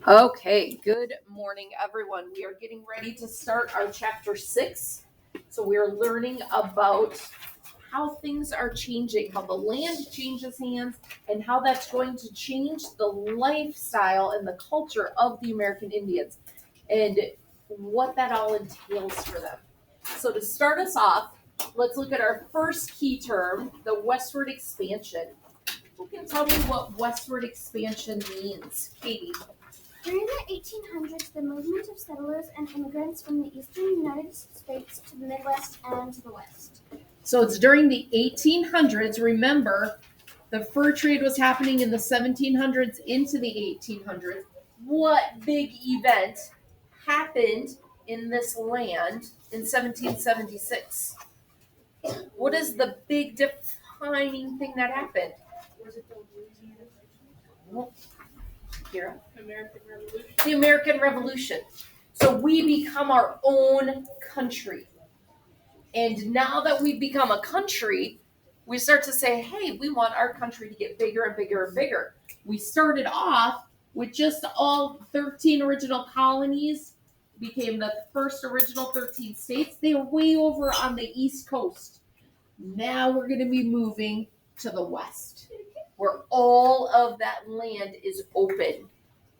Okay, good morning, everyone. We are getting ready to start our chapter 6. So we are learning about how things are changing, how the land changes hands, and how that's going to change the lifestyle and the culture of the American Indians, and what that all entails for them. So to start us off, let's look at our first key term, the Westward Expansion. Who can tell me what Westward Expansion means? Katie. During the 1800s, the movement of settlers and immigrants from the eastern United States to the Midwest and to the West. So it's during the 1800s. Remember, the fur trade was happening in the 1700s into the 1800s. What big event happened in this land in 1776? What is the big defining thing that happened? Was it the Louisiana Well, Kira? American Revolution? The American Revolution. So we become our own country. And now that we've become a country, we start to say, hey, we want our country to get bigger and bigger and bigger. We started off with just all 13 original colonies, became the first original 13 states. They were way over on the East Coast. Now we're going to be moving to the West, where all of that land is open.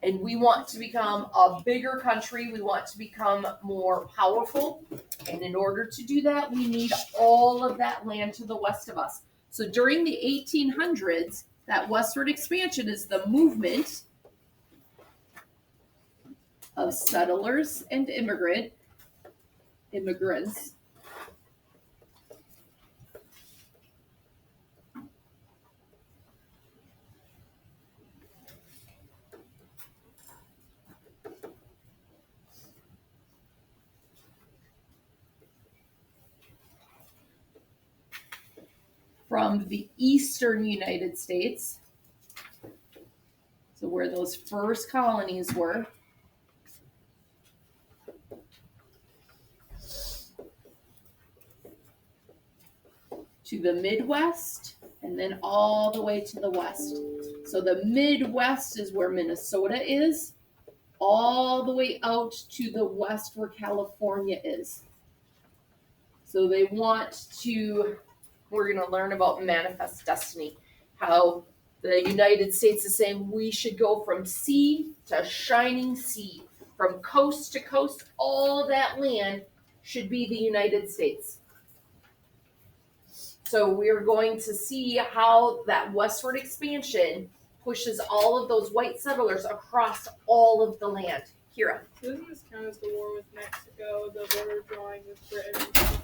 And we want to become a bigger country. We want to become more powerful. And in order to do that, we need all of that land to the west of us. So during the 1800s, that westward expansion is the movement of settlers and immigrants from the eastern United States, so where those first colonies were, to the Midwest, and then all the way to the west. So the Midwest is where Minnesota is, all the way out to the west where California is. So they want to, we're going to learn about manifest destiny, how the United States is saying we should go from sea to shining sea, from coast to coast. All that land should be the United States. So we're going to see how that westward expansion pushes all of those white settlers across all of the land. Kira. Doesn't this count as the war with Mexico, the border drawing with Britain,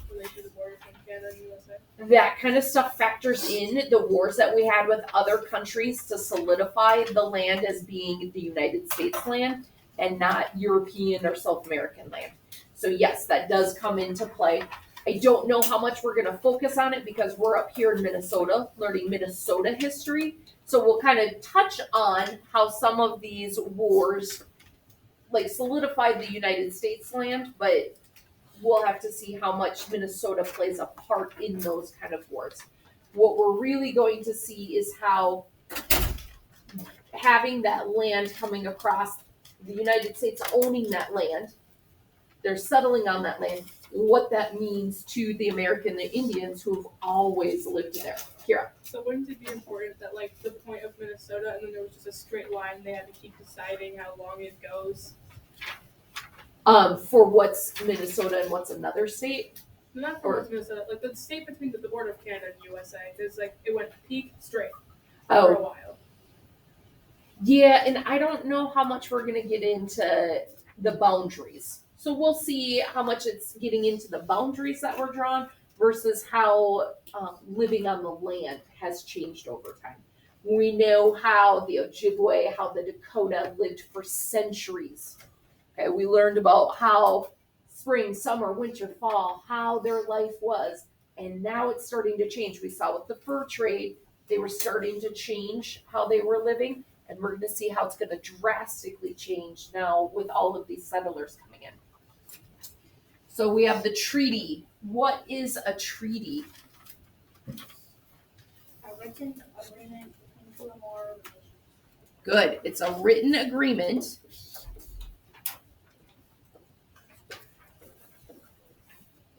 related to the border from Canada and USA? That kind of stuff factors in the wars that we had with other countries to solidify the land as being the United States land and not European or South American land. So yes, that does come into play. I don't know how much we're going to focus on it because we're up here in Minnesota learning Minnesota history. So we'll kind of touch on how some of these wars like solidified the United States land, but we'll have to see how much Minnesota plays a part in those kind of wars. What we're really going to see is how having that land coming across, the United States owning that land, they're settling on that land, what that means to the American Indians who've always lived there. Kira. So wouldn't it be important that like the point of Minnesota and then there was just a straight line, they had to keep deciding how long it goes? For what's Minnesota and what's another state? Not for what's Minnesota, like the state between the border of Canada and USA. There's like it went peak straight for a while. Yeah, and I don't know how much we're gonna get into the boundaries. So we'll see how much it's getting into the boundaries that were drawn versus how living on the land has changed over time. We know how the Ojibwe, how the Dakota lived for centuries. Okay, we learned about how spring, summer, winter, fall, how their life was, and now it's starting to change. We saw with the fur trade, they were starting to change how they were living, and we're going to see how it's going to drastically change now with all of these settlers coming in. So we have the treaty. What is a treaty? A written agreement between two or more nations. Good. It's a written agreement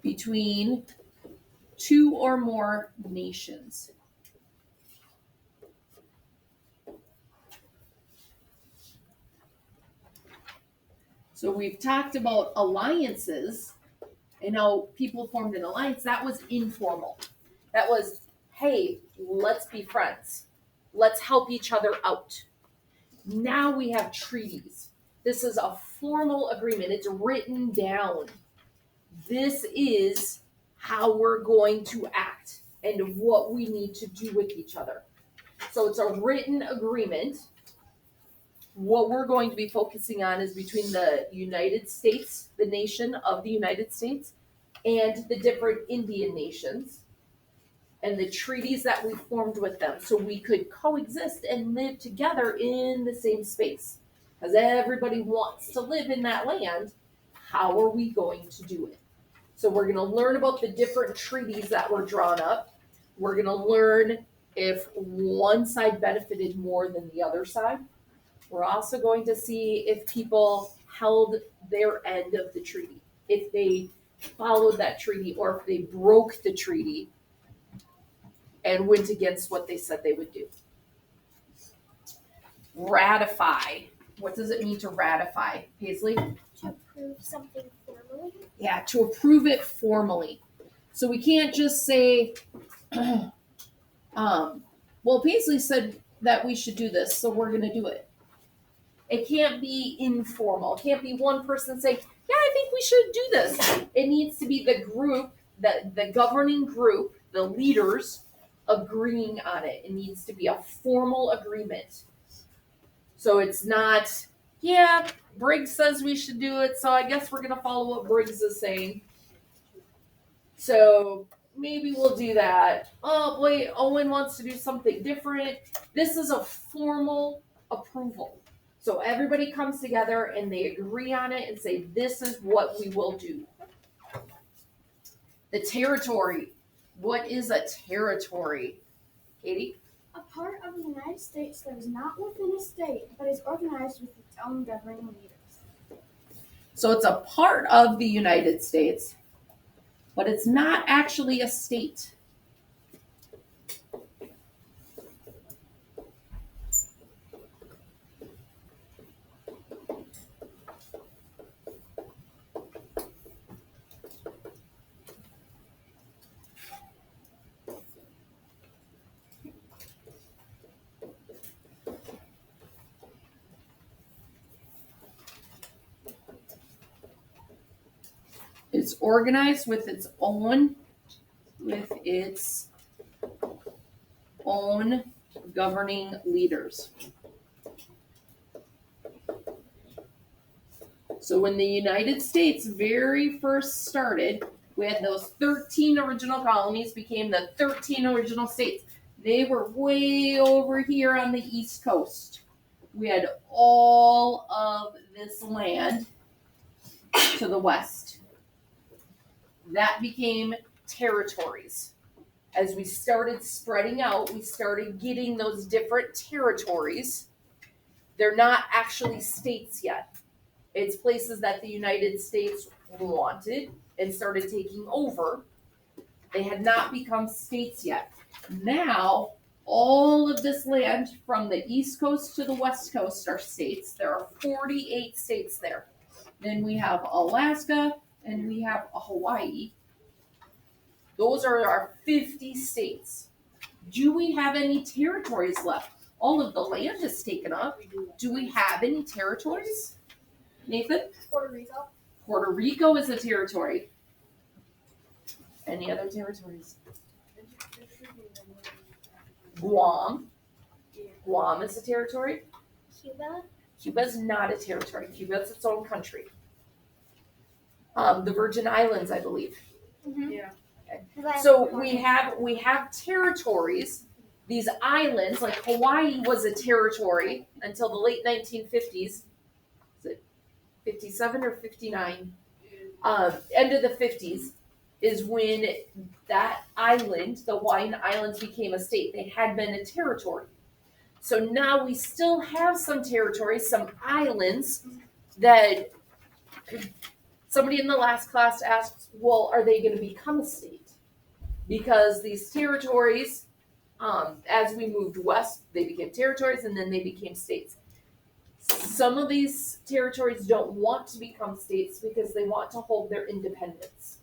between two or more nations. So we've talked about alliances and how people formed an alliance. That was informal. That was, hey, let's be friends. Let's help each other out. Now we have treaties. This is a formal agreement. It's written down. This is how we're going to act and what we need to do with each other. So it's a written agreement. What we're going to be focusing on is between the United States, the nation of the United States, and the different Indian nations, and the treaties that we formed with them so we could coexist and live together in the same space. Because everybody wants to live in that land. How are we going to do it? So we're going to learn about the different treaties that were drawn up. We're going to learn if one side benefited more than the other side. We're also going to see if people held their end of the treaty, if they followed that treaty, or if they broke the treaty and went against what they said they would do. Ratify. What does it mean to ratify, Paisley? To approve something formally. Yeah, to approve it formally. So we can't just say, well, Paisley said that we should do this, so we're going to do it. It can't be informal. It can't be one person saying, yeah, I think we should do this. It needs to be the group, the governing group, the leaders agreeing on it. It needs to be a formal agreement. So it's not, yeah, Briggs says we should do it, so I guess we're going to follow what Briggs is saying. So maybe we'll do that. Oh, wait, Owen wants to do something different. This is a formal approval. So everybody comes together and they agree on it and say, this is what we will do. The territory. What is a territory? Katie? A part of the United States that is not within a state, but is organized with its own governing leaders. So it's a part of the United States, but it's not actually a state. It's organized with its own governing leaders. So when the United States very first started, we had those 13 original colonies became the 13 original states. They were way over here on the East Coast. We had all of this land to the west. That became territories. As we started spreading out, we started getting those different territories. They're not actually states yet. It's places that the United States wanted and started taking over. They had not become states yet. Now, all of this land from the East Coast to the West Coast are states. There are 48 states there. Then we have Alaska and we have Hawaii. Those are our 50 states. Do we have any territories left? All of the land is taken up. Do we have any territories? Nathan? Puerto Rico. Puerto Rico is a territory. Any other territories? Guam. Guam is a territory. Cuba. Cuba is not a territory. Cuba is its own country. The Virgin Islands, I believe. Mm-hmm. Yeah. So we have territories. These islands, like Hawaii, was a territory until the late 1950s. Is it 57 or 59? End of the 50s is when that island, the Hawaiian Islands, became a state. They had been a territory. So now we still have some territories, some islands that Somebody in the last class asked, well, are they going to become a state? Because these territories, as we moved west, they became territories and then they became states. Some of these territories don't want to become states because they want to hold their independence.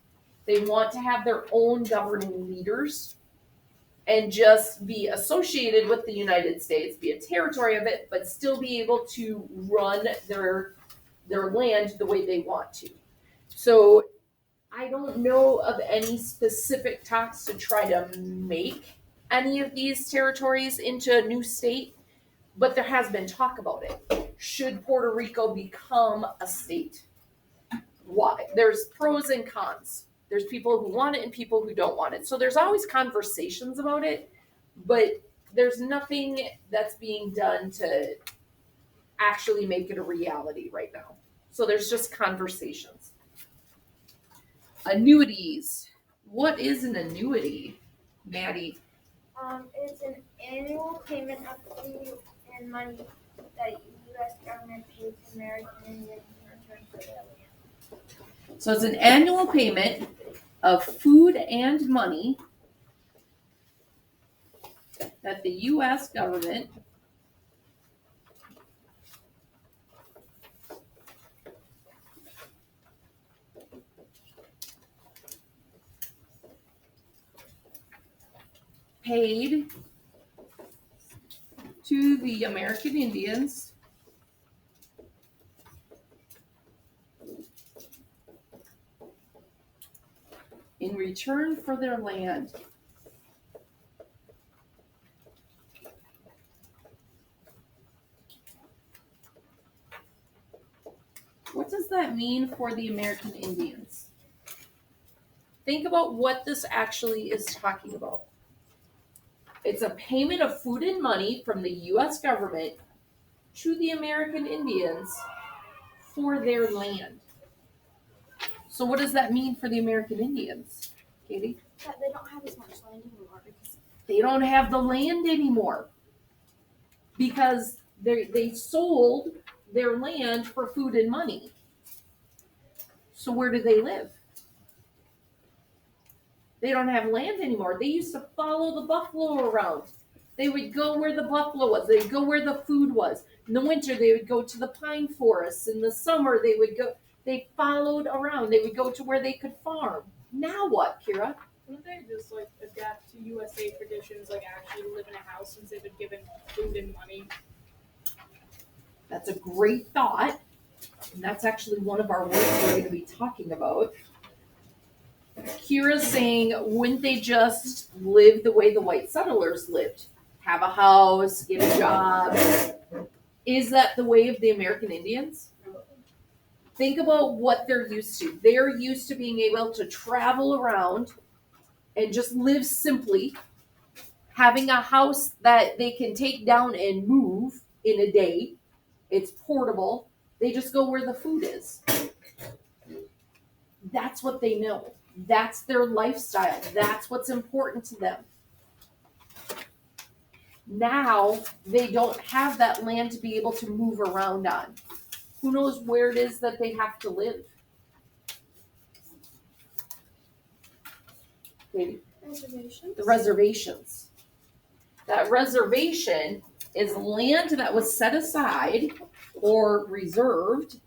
They want to have their own governing leaders and just be associated with the United States, be a territory of it, but still be able to run their land the way they want to. So I don't know of any specific talks to try to make any of these territories into a new state, but there has been talk about it. Should Puerto Rico become a state? Why? There's pros and cons. There's people who want it and people who don't want it. So there's always conversations about it, but there's nothing that's being done to actually make it a reality right now. So there's just conversations. Annuities. What is an annuity, Maddie? It's an annual payment of fee and money that U.S. government pays to American Indians in return for their land. So it's an annual payment of food and money that the U.S. government paid to the American Indians in return for their land. What does that mean for the American Indians? Think about what this actually is talking about. It's a payment of food and money from the U.S. government to the American Indians for their land. So what does that mean for the American Indians, Katie? That they don't have as much land anymore because They don't have the land anymore because they sold their land for food and money. So where do they live? They don't have land anymore. They used to follow the buffalo around. They would go where the buffalo was. They'd go where the food was. In the winter, they would go to the pine forests. In the summer, they followed around. They would go to where they could farm. Now what, Kira? Wouldn't they just like adapt to USA traditions, like actually live in a house since they've been given food and money? That's a great thought. And that's actually one of our words we're going to be talking about. Kira's saying, wouldn't they just live the way the white settlers lived? Have a house, get a job. Is that the way of the American Indians? Think about what they're used to. They're used to being able to travel around and just live simply, having a house that they can take down and move in a day. It's portable. They just go where the food is. That's what they know. That's their lifestyle. That's what's important to them. Now, they don't have that land to be able to move around on. Who knows where it is that they have to live? Maybe. reservations. The reservations. That reservation is land that was set aside or reserved.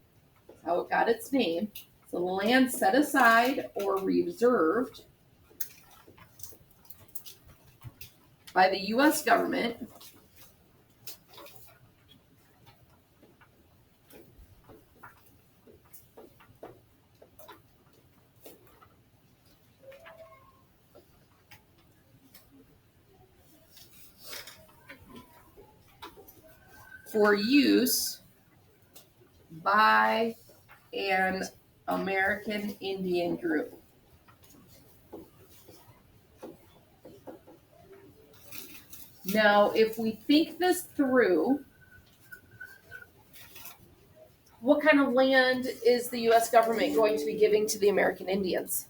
That's how it got its name. So land set aside or reserved by the U.S. government for use by an American Indian group. Now, if we think this through, what kind of land is the U.S. government going to be giving to the American Indians?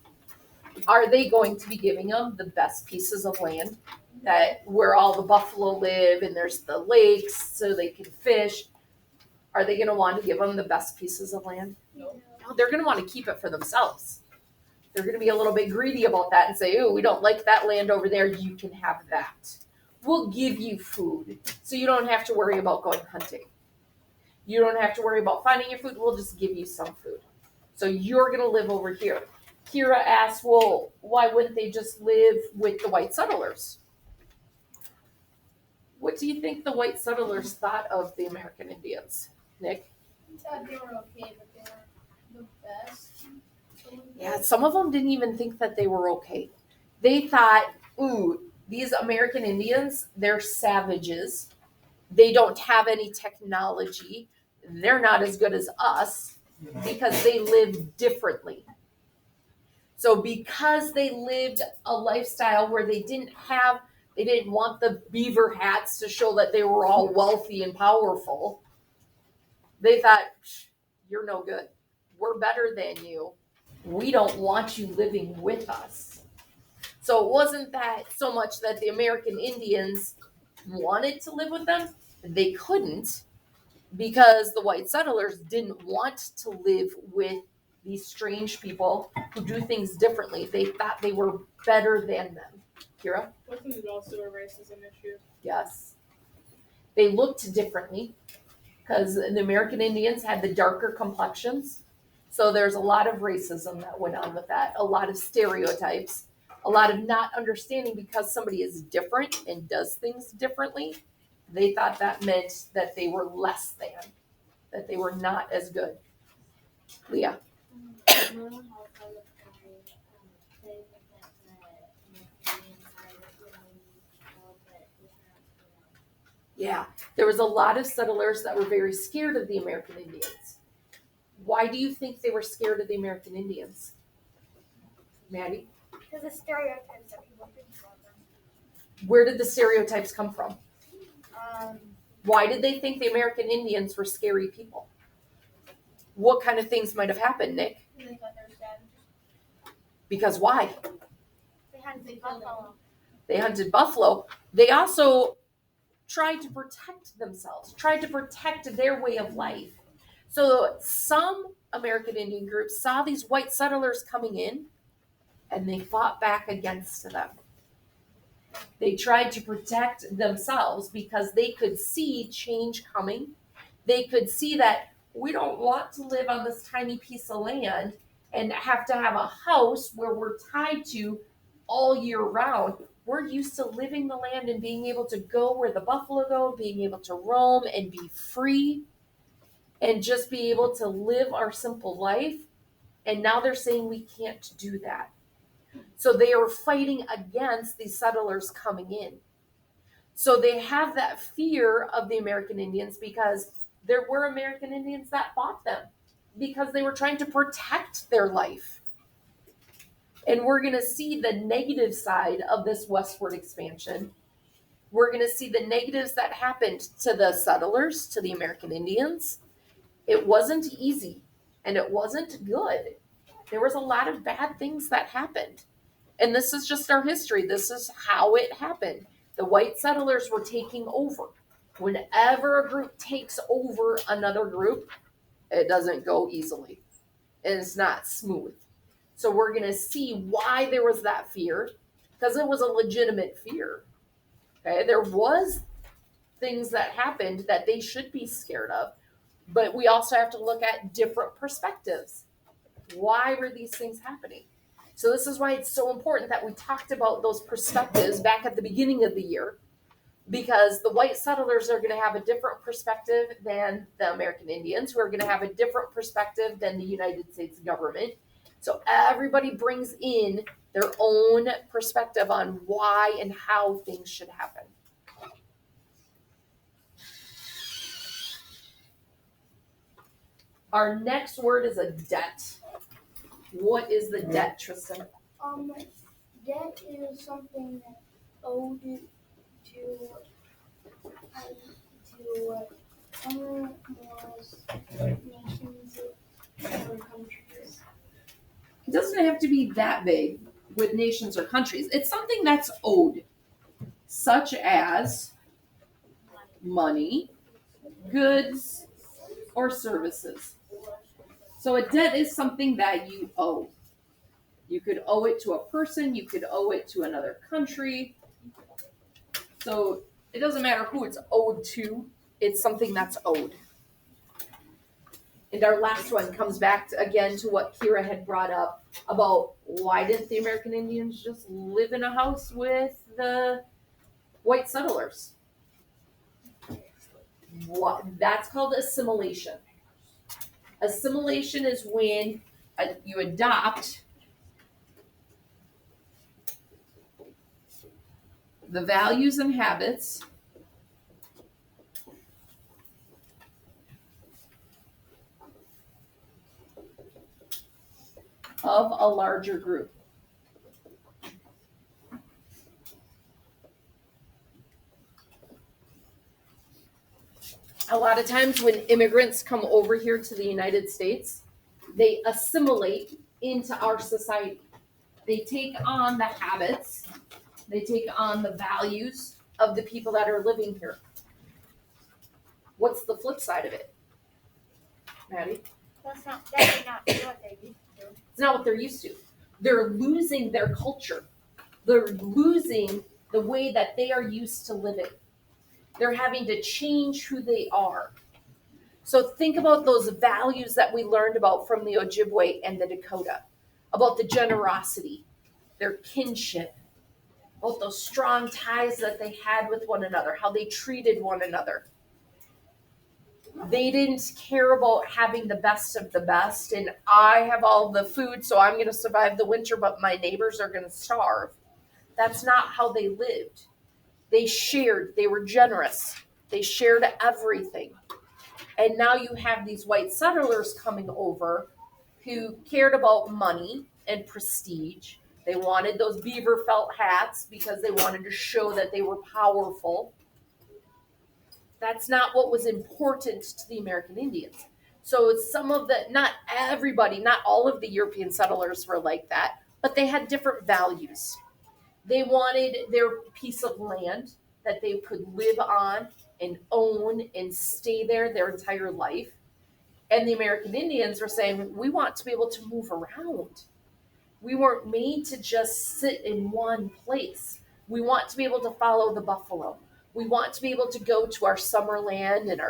Are they going to be giving them the best pieces of land that where all the buffalo live and there's the lakes so they can fish? Are they going to want to give them the best pieces of land? No. No, they're going to want to keep it for themselves. They're going to be a little bit greedy about that and say, oh, we don't like that land over there. You can have that. We'll give you food so you don't have to worry about going hunting. You don't have to worry about finding your food. We'll just give you some food. So you're going to live over here. Kira asked, well, why wouldn't they just live with the white settlers? What do you think the white settlers thought of the American Indians, Nick? I thought they were okay, but they weren't the best. Yeah, some of them didn't even think that they were okay. They thought, ooh, these American Indians, they're savages. They don't have any technology. They're not as good as us because they live differently. So because they lived a lifestyle where they didn't want the beaver hats to show that they were all wealthy and powerful, they thought, you're no good. We're better than you. We don't want you living with us. So it wasn't that so much that the American Indians wanted to live with them. They couldn't because the white settlers didn't want to live with these strange people who do things differently. They thought they were better than them. Kira? Wasn't it also a racism issue? Yes. They looked differently because the American Indians had the darker complexions. So there's a lot of racism that went on with that, a lot of stereotypes, a lot of not understanding because somebody is different and does things differently. They thought that meant that they were less than, that they were not as good. Leah. Yeah, there was a lot of settlers that were very scared of the American Indians. Why do you think they were scared of the American Indians? Maddie? Because the stereotypes that people think about them. Where did the stereotypes come from? Um, Why did they think the American Indians were scary people? What kind of things might have happened, Nick? they thought they were savages. Because why? They hunted buffalo. They hunted buffalo. They also tried to protect themselves, tried to protect their way of life. So some American Indian groups saw these white settlers coming in and they fought back against them. They tried to protect themselves because they could see change coming. They could see that we don't want to live on this tiny piece of land and have to have a house where we're tied to all year round. We're used to living the land and being able to go where the buffalo go, being able to roam and be free and just be able to live our simple life. And now they're saying we can't do that. So they are fighting against these settlers coming in. So they have that fear of the American Indians because there were American Indians that fought them because they were trying to protect their life. And we're going to see the negative side of this westward expansion. We're going to see the negatives that happened to the settlers, to the American Indians. It wasn't easy and it wasn't good. There was a lot of bad things that happened. And this is just our history. This is how it happened. The white settlers were taking over. Whenever a group takes over another group, it doesn't go easily. And it's not smooth. So we're going to see why there was that fear, because it was a legitimate fear. Okay, there was things that happened that they should be scared of, but we also have to look at different perspectives. Why were these things happening? So this is why it's so important that we talked about those perspectives back at the beginning of the year, because the white settlers are going to have a different perspective than the American Indians, who are going to have a different perspective than the United States government. So everybody brings in their own perspective on why and how things should happen. Our next word is a debt. What is the debt, Tristan? Debt is something that's owed to someone else, nations or countries. It doesn't have to be that big with nations or countries. It's something that's owed, such as money, goods, or services. So a debt is something that you owe. You could owe it to a person, you could owe it to another country. So it doesn't matter who it's owed to, it's something that's owed. And our last one comes back again to what Kira had brought up about why didn't the American Indians just live in a house with the white settlers? That's called assimilation. Assimilation is when you adopt the values and habits of a larger group. A lot of times when immigrants come over here to the United States, they assimilate into our society. They take on the habits, they take on the values of the people that are living here. What's the flip side of it, Maddie? That's not what they used to. It's not what they're used to. They're losing their culture. They're losing the way that they are used to living. They're having to change who they are. So think about those values that we learned about from the Ojibwe and the Dakota, about the generosity, their kinship, about those strong ties that they had with one another, how they treated one another. They didn't care about having the best of the best, and I have all the food, so I'm going to survive the winter, but my neighbors are going to starve. That's not how they lived. They shared, they were generous, they shared everything. And now you have these white settlers coming over who cared about money and prestige. They wanted those beaver felt hats because they wanted to show that they were powerful. That's not what was important to the American Indians. So some of the, not everybody, not all of the European settlers were like that, but they had different values. They wanted their piece of land that they could live on and own and stay there their entire life. And the American Indians were saying, we want to be able to move around. We weren't made to just sit in one place. We want to be able to follow the buffalo. We want to be able to go to our summer land and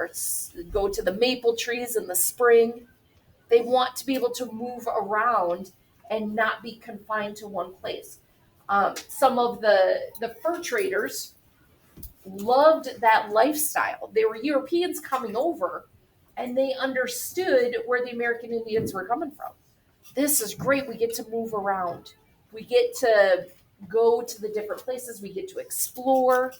go to the maple trees in the spring. They want to be able to move around and not be confined to one place. Some of the fur traders loved that lifestyle. They were Europeans coming over, and they understood where the American Indians were coming from. This is great. We get to move around. We get to go to the different places. We get to explore.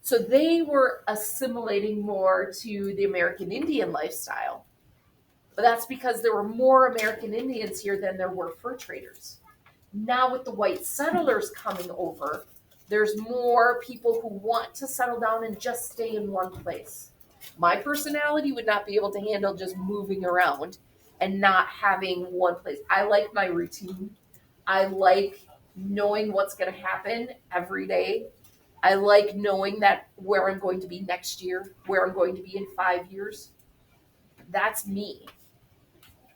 So they were assimilating more to the American Indian lifestyle. But that's because there were more American Indians here than there were fur traders. Now with the white settlers coming over, there's more people who want to settle down and just stay in one place. My personality would not be able to handle just moving around and not having one place. I like my routine. I like knowing what's going to happen every day. I like knowing that where I'm going to be next year, where I'm going to be in 5 years. That's me.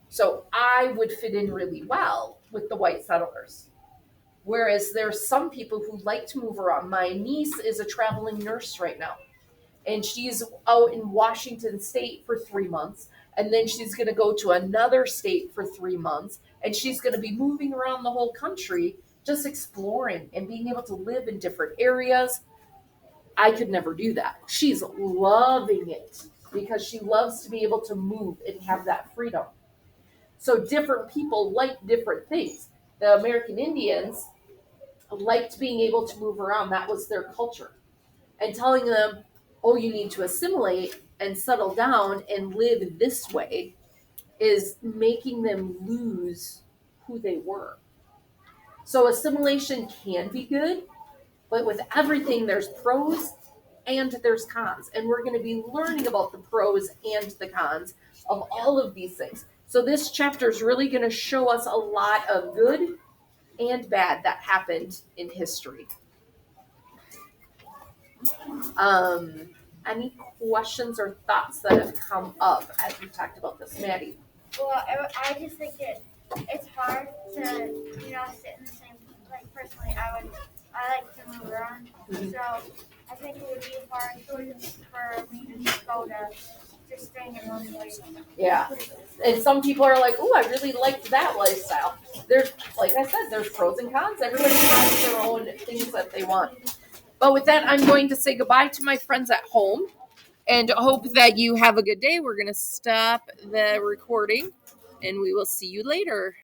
So I would fit in really well with the white settlers. Whereas there's some people who like to move around. My niece is a traveling nurse right now. And she's out in Washington State for 3 months. And then she's going to go to another state for 3 months. And she's going to be moving around the whole country, just exploring and being able to live in different areas. I could never do that. She's loving it because she loves to be able to move and have that freedom. So different people like different things. The American Indians liked being able to move around. That was their culture. And telling them, oh, you need to assimilate and settle down and live this way is making them lose who they were. So assimilation can be good, but with everything, there's pros and there's cons. And we're going to be learning about the pros and the cons of all of these things. So this chapter is really going to show us a lot of good and bad that happened in history. Any questions or thoughts that have come up as we talked about this, Maddie? Well, I just think it's hard to sit in the same. Like personally, I like to move around, so I think it would be hard for me to just go to just staying in one place. Yeah. And some people are like, "Ooh, I really liked that lifestyle." There's, like I said, there's pros and cons. Everybody has their own things that they want. But with that, I'm going to say goodbye to my friends at home and hope that you have a good day. We're going to stop the recording and we will see you later.